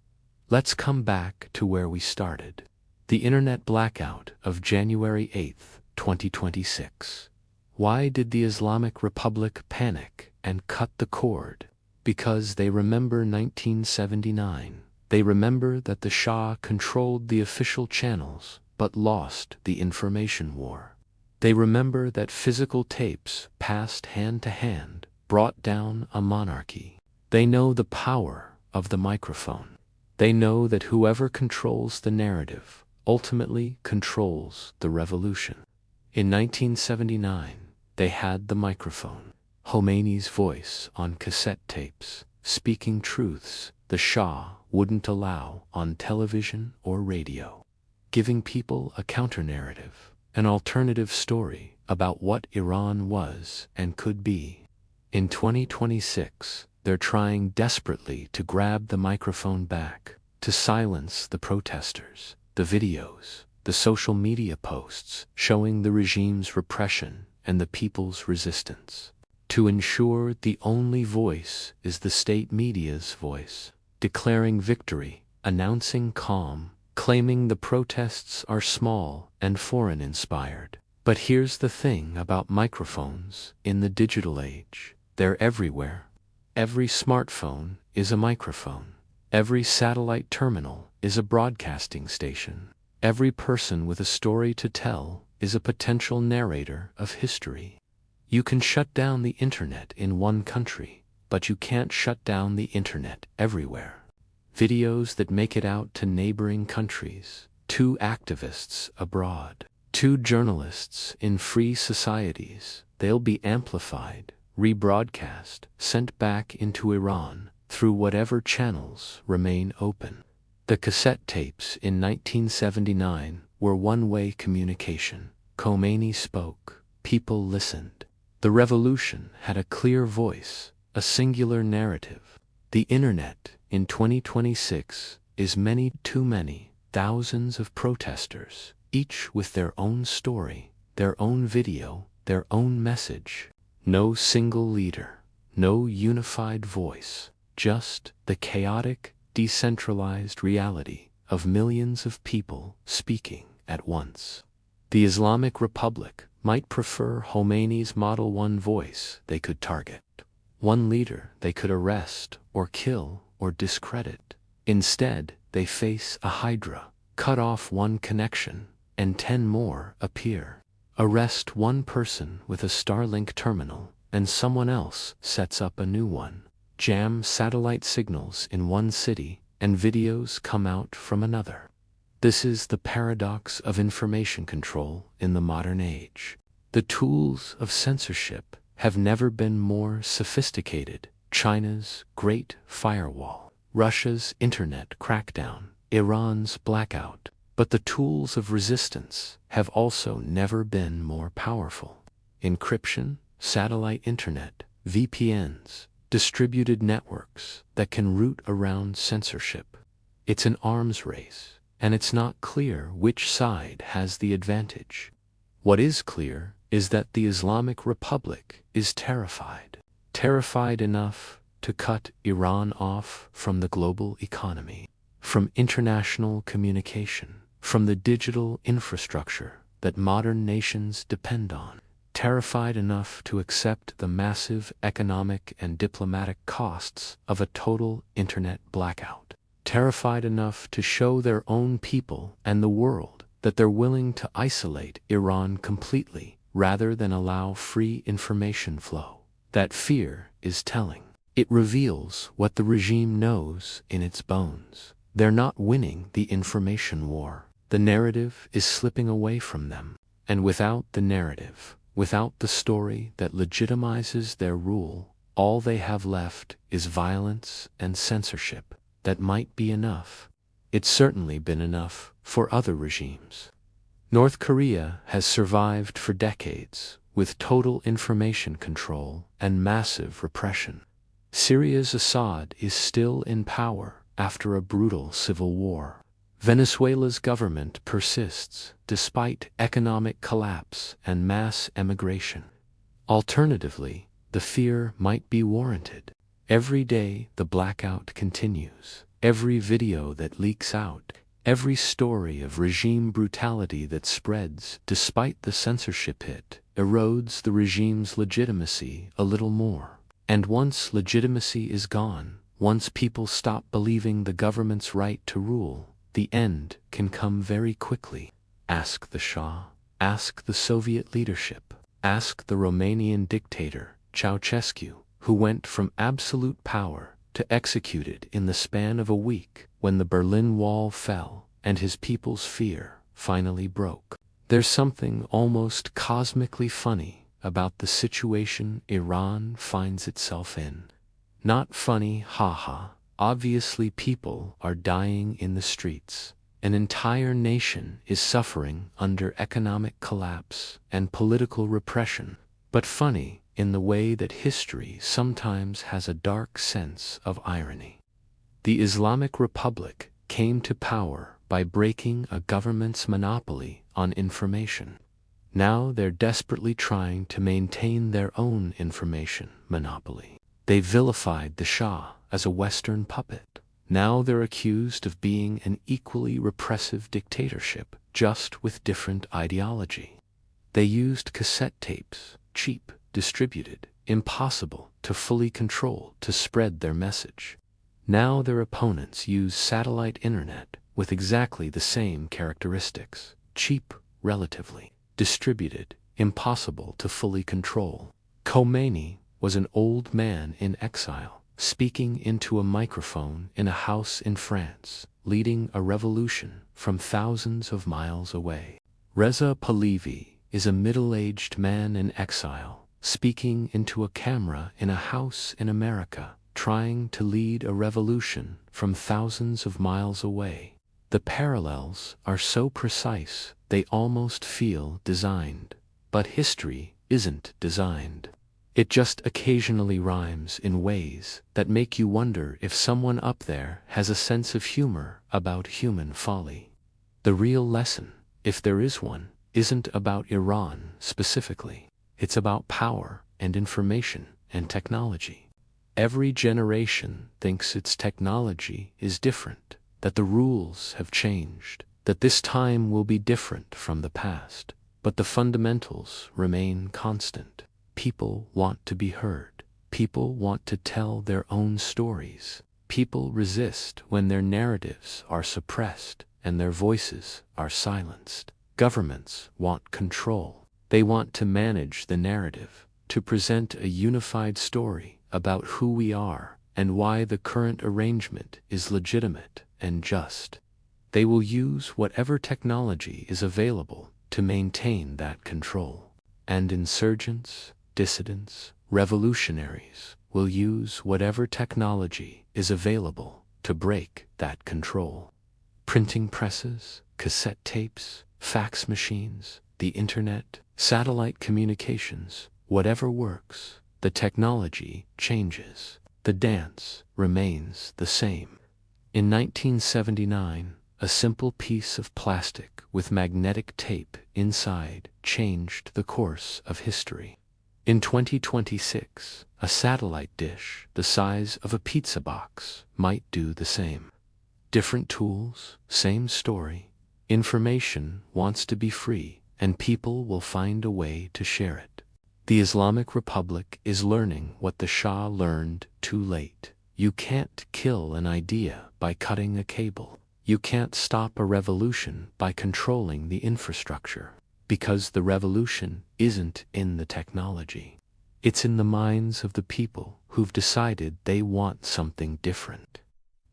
Let's come back to where we started. The internet blackout of January 8, 2026. Why did the Islamic Republic panic and cut the cord? Because they remember 1979. They remember that the Shah controlled the official channels, but lost the information war. They remember that physical tapes passed hand to hand brought down a monarchy. They know the power of the microphone. They know that whoever controls the narrative ultimately controls the revolution. In 1979, they had the microphone. Khomeini's voice on cassette tapes, speaking truths the Shah wouldn't allow on television or radio, giving people a counter-narrative, an alternative story about what Iran was and could be. In 2026, they're trying desperately to grab the microphone back, to silence the protesters, the videos, the social media posts showing the regime's repression and the people's resistance, to ensure the only voice is the state media's voice, declaring victory, announcing calm, claiming the protests are small and foreign-inspired. But here's the thing about microphones in the digital age. They're everywhere. Every smartphone is a microphone. Every satellite terminal is a broadcasting station. Every person with a story to tell is a potential narrator of history. You can shut down the internet in one country, but you can't shut down the internet everywhere. Videos that make it out to neighboring countries, 2 activists abroad, 2 journalists in free societies, they'll be amplified, rebroadcast, sent back into Iran through whatever channels remain open. The cassette tapes in 1979 were one-way communication. Khomeini spoke, people listened. The revolution had a clear voice, a singular narrative. The internet in 2026 is many too many, thousands of protesters, each with their own story, their own video, their own message. No single leader, no unified voice, just the chaotic, decentralized reality of millions of people speaking at once. The Islamic Republic might prefer Khomeini's Model 1 voice they could target, one leader they could arrest or kill or discredit. Instead, they face a hydra, cut off one connection, and 10 more appear. Arrest one person with a Starlink terminal, and someone else sets up a new one. Jam satellite signals in one city, and videos come out from another. This is the paradox of information control in the modern age. The tools of censorship have never been more sophisticated. China's Great Firewall, Russia's internet crackdown, Iran's blackout. But the tools of resistance have also never been more powerful. Encryption, satellite internet, VPNs, distributed networks that can route around censorship. It's an arms race, and it's not clear which side has the advantage. What is clear is that the Islamic Republic is terrified. Terrified enough to cut Iran off from the global economy, from international communication, from the digital infrastructure that modern nations depend on. Terrified enough to accept the massive economic and diplomatic costs of a total internet blackout. Terrified enough to show their own people and the world that they're willing to isolate Iran completely rather than allow free information flow. That fear is telling. It reveals what the regime knows in its bones. They're not winning the information war. The narrative is slipping away from them. And without the narrative, without the story that legitimizes their rule, all they have left is violence and censorship. That might be enough. It's certainly been enough for other regimes. North Korea has survived for decades with total information control and massive repression. Syria's Assad is still in power after a brutal civil war. Venezuela's government persists despite economic collapse and mass emigration. Alternatively, the fear might be warranted. Every day the blackout continues. Every video that leaks out, every story of regime brutality that spreads despite the censorship hit, erodes the regime's legitimacy a little more. And once legitimacy is gone, once people stop believing the government's right to rule, the end can come very quickly. Ask the Shah, ask the Soviet leadership, ask the Romanian dictator, Ceausescu, who went from absolute power to executed in the span of a week when the Berlin Wall fell and his people's fear finally broke. There's something almost cosmically funny about the situation Iran finds itself in. Not funny, haha. Obviously people are dying in the streets. An entire nation is suffering under economic collapse and political repression. But funny in the way that history sometimes has a dark sense of irony. The Islamic Republic came to power by breaking a government's monopoly on information. Now they're desperately trying to maintain their own information monopoly. They vilified the Shah as a Western puppet. Now they're accused of being an equally repressive dictatorship, just with different ideology. They used cassette tapes, cheap, distributed, impossible to fully control, to spread their message. Now their opponents use satellite internet with exactly the same characteristics. Cheap, relatively, distributed, impossible to fully control. Khomeini was an old man in exile, speaking into a microphone in a house in France, leading a revolution from thousands of miles away. Reza Pahlavi is a middle-aged man in exile, speaking into a camera in a house in America, trying to lead a revolution from thousands of miles away. The parallels are so precise they almost feel designed. But history isn't designed. It just occasionally rhymes in ways that make you wonder if someone up there has a sense of humor about human folly. The real lesson, if there is one, isn't about Iran specifically. It's about power and information and technology. Every generation thinks its technology is different, that the rules have changed, that this time will be different from the past, but the fundamentals remain constant. People want to be heard. People want to tell their own stories. People resist when their narratives are suppressed and their voices are silenced. Governments want control. They want to manage the narrative, to present a unified story about who we are and why the current arrangement is legitimate and just. They will use whatever technology is available to maintain that control. And insurgents, dissidents, revolutionaries will use whatever technology is available to break that control. Printing presses, cassette tapes, fax machines, the internet, satellite communications, whatever works, the technology changes. The dance remains the same. In 1979, a simple piece of plastic with magnetic tape inside changed the course of history. In 2026, a satellite dish the size of a pizza box might do the same. Different tools, same story. Information wants to be free, and people will find a way to share it. The Islamic Republic is learning what the Shah learned too late. You can't kill an idea by cutting a cable. You can't stop a revolution by controlling the infrastructure. Because the revolution isn't in the technology. It's in the minds of the people who've decided they want something different.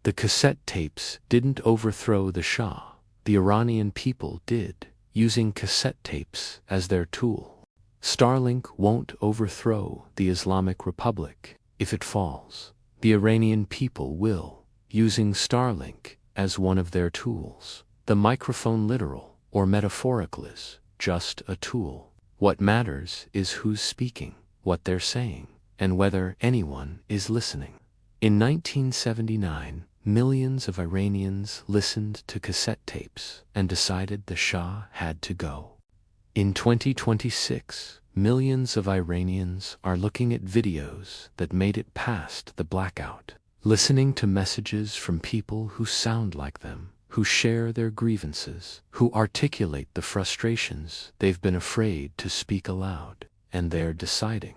The cassette tapes didn't overthrow the Shah. The Iranian people did, using cassette tapes as their tool. Starlink won't overthrow the Islamic Republic if it falls. The Iranian people will, using Starlink as one of their tools. The microphone, literal or metaphorical, is just a tool. What matters is who's speaking, what they're saying, and whether anyone is listening. In 1979, millions of Iranians listened to cassette tapes and decided the Shah had to go. In 2026, millions of Iranians are looking at videos that made it past the blackout, listening to messages from people who sound like them, who share their grievances, who articulate the frustrations they've been afraid to speak aloud, and they're deciding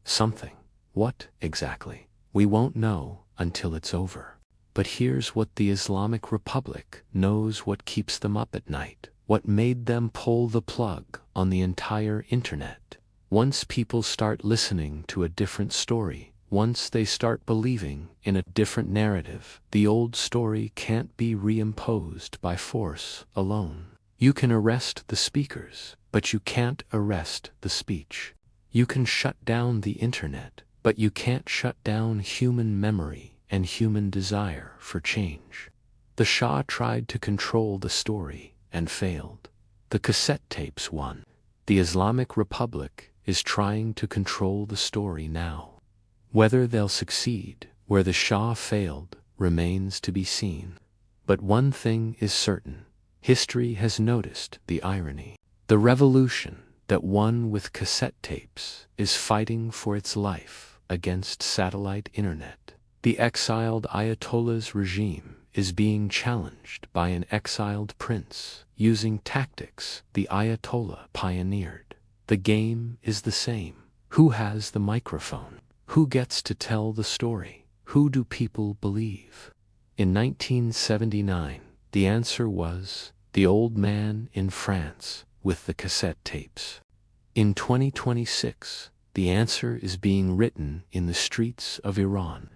something. What exactly? We won't know until it's over. But here's what the Islamic Republic knows what keeps them up at night. what made them pull the plug on the entire internet. Once people start listening to a different story, once they start believing in a different narrative, the old story can't be reimposed by force alone. You can arrest the speakers, but you can't arrest the speech. You can shut down the internet, but you can't shut down human memory and human desire for change. The Shah tried to control the story and failed. The cassette tapes won. The Islamic Republic is trying to control the story now. Whether they'll succeed where the Shah failed remains to be seen. But one thing is certain. History has noticed the irony. The revolution that won with cassette tapes is fighting for its life against satellite internet. The exiled Ayatollah's regime is being challenged by an exiled prince using tactics the Ayatollah pioneered. The game is the same. Who has the microphone? Who gets to tell the story? Who do people believe? In 1979, the answer was the old man in France with the cassette tapes. In 2026, the answer is being written in the streets of Iran,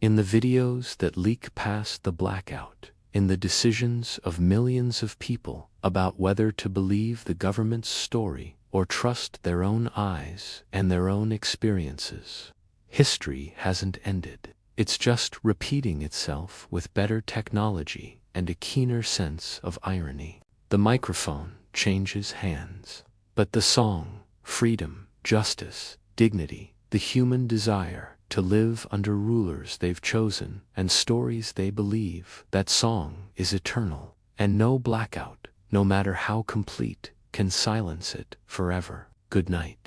in the videos that leak past the blackout, in the decisions of millions of people about whether to believe the government's story or trust their own eyes and their own experiences. History hasn't ended. It's just repeating itself with better technology and a keener sense of irony. The microphone changes hands, but the song, freedom, justice, dignity, the human desire to live under rulers they've chosen and stories they believe, that song is eternal, and no blackout, no matter how complete, can silence it forever. Good night.